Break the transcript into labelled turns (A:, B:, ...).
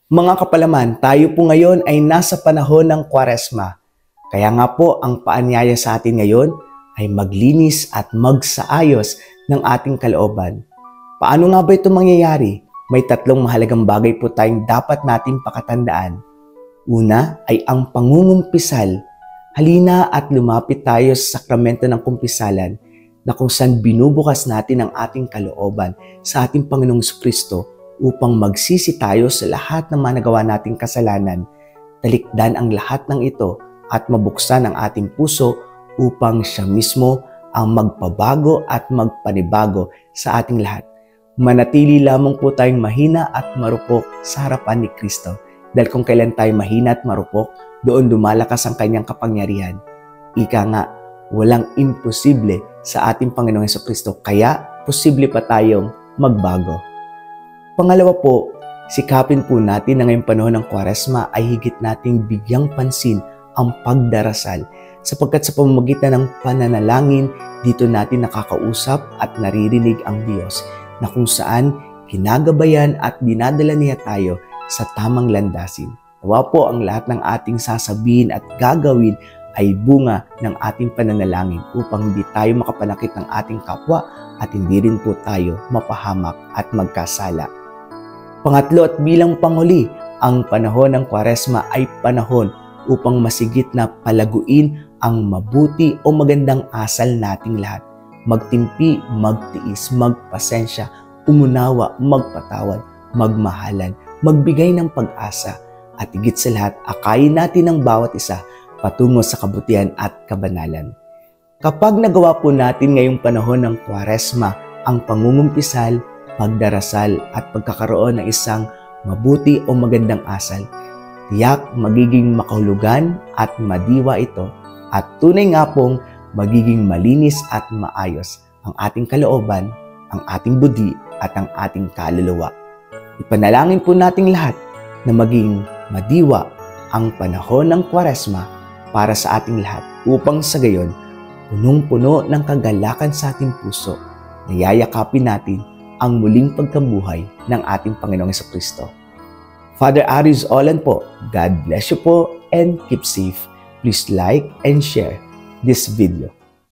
A: Mga kapalaman, tayo po ngayon ay nasa panahon ng Kwaresma. Kaya nga po ang paanyaya sa atin ngayon ay maglinis at magsaayos ng ating kalooban. Paano nga ba ito mangyayari? May tatlong mahalagang bagay po tayong dapat nating pakatandaan. Una ay ang pangungumpisal. Halina at lumapit tayo sa sakramento ng kumpisalan na kung saan binubukas natin ang ating kalooban sa ating Panginoong Jesucristo upang magsisi tayo sa lahat ng mga nagawa nating kasalanan, talikdan ang lahat ng ito at mabuksan ang ating puso upang siya mismo ang magpabago at magpanibago sa ating lahat. Manatili lamang po tayong mahina at marupok sa harapan ni Kristo. Dahil kung kailan tayo mahina at marupok, doon lumalakas ang kanyang kapangyarihan. Ika nga, walang imposible sa ating Panginoong Jesucristo, kaya posible pa tayong magbago. Pangalawa po, sikapin po natin na ngayong panahon ng Kwaresma ay higit nating bigyang pansin ang pagdarasal sapagkat sa pamamagitan ng pananalangin, dito natin nakakausap at naririnig ang Diyos na kung saan ginagabayan at dinadala niya tayo sa tamang landasin. Nawa po ang lahat ng ating sasabihin at gagawin ay bunga ng ating pananalangin upang hindi tayo makapanakit ng ating kapwa at hindi rin po tayo mapahamak at magkasala. Pangatlo at bilang panghuli, ang panahon ng Kwaresma ay panahon upang masigit na palaguin ang mabuti o magandang asal nating lahat. Magtimpi, magtiis, magpasensya, umunawa, magpatawad, magmahalan, magbigay ng pag-asa, at higit sa lahat, akayin natin ang bawat isa patungo sa kabutihan at kabanalan. Kapag nagawa po natin ngayong panahon ng Kwaresma ang pangungumpisal, pagdarasal at pagkakaroon ng isang mabuti o magandang asal, tiyak magiging makahulugan at madiwa ito at tunay nga pong magiging malinis at maayos ang ating kalooban, ang ating budi at ang ating kaluluwa. Ipanalangin po nating lahat na maging madiwa ang panahon ng Kwaresma para sa ating lahat upang sa gayon punong-puno ng kagalakan sa ating puso na yayakapin natin ang muling pagkabuhay ng ating Panginoong Jesucristo. Father Aris Olan po, God bless you po and keep safe. Please like and share this video.